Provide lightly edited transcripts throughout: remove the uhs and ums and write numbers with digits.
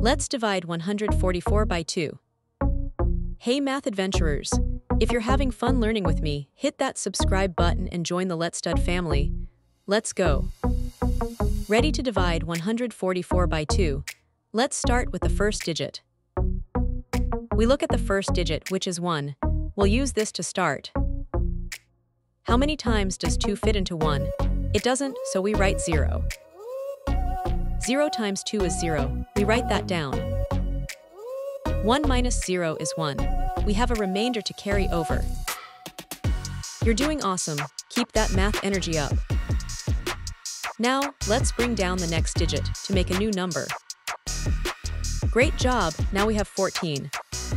Let's divide 144 by 2. Hey math adventurers! If you're having fun learning with me, hit that subscribe button and join the Let's Stud family. Let's go! Ready to divide 144 by 2? Let's start with the first digit. We look at the first digit, which is 1. We'll use this to start. How many times does 2 fit into 1? It doesn't, so we write 0. 0 times 2 is 0. We write that down. 1 minus 0 is 1. We have a remainder to carry over. You're doing awesome. Keep that math energy up. Now, let's bring down the next digit to make a new number. Great job! Now we have 14.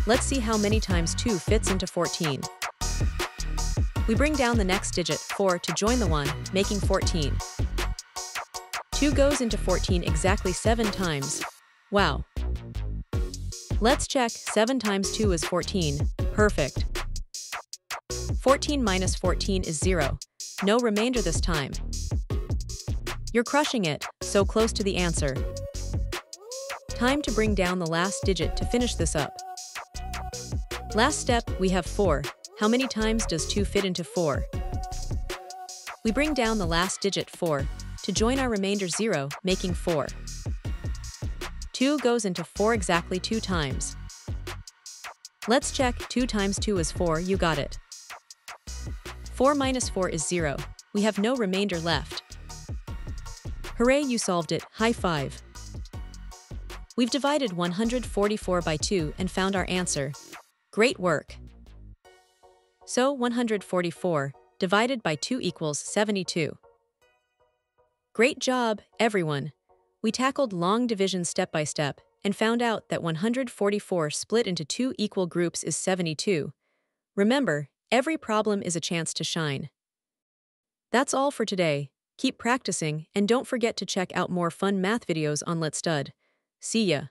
Let's see how many times 2 fits into 14. We bring down the next digit, 4, to join the 1, making 14. 2 goes into 14 exactly 7 times. Wow! Let's check. 7 times 2 is 14. Perfect. 14 minus 14 is 0. No remainder this time. You're crushing it, so close to the answer. Time to bring down the last digit to finish this up. Last step, we have 4. How many times does 2 fit into 4? We bring down the last digit, 4, to join our remainder 0, making 4. 2 goes into 4 exactly 2 times. Let's check. 2 times 2 is 4, you got it. 4 minus 4 is 0. We have no remainder left. Hooray, you solved it. High five. We've divided 144 by 2 and found our answer. Great work. So 144 divided by 2 equals 72. Great job, everyone. We tackled long division step by step and found out that 144 split into 2 equal groups is 72. Remember, every problem is a chance to shine. That's all for today. Keep practicing and don't forget to check out more fun math videos on Let's Stud. See ya!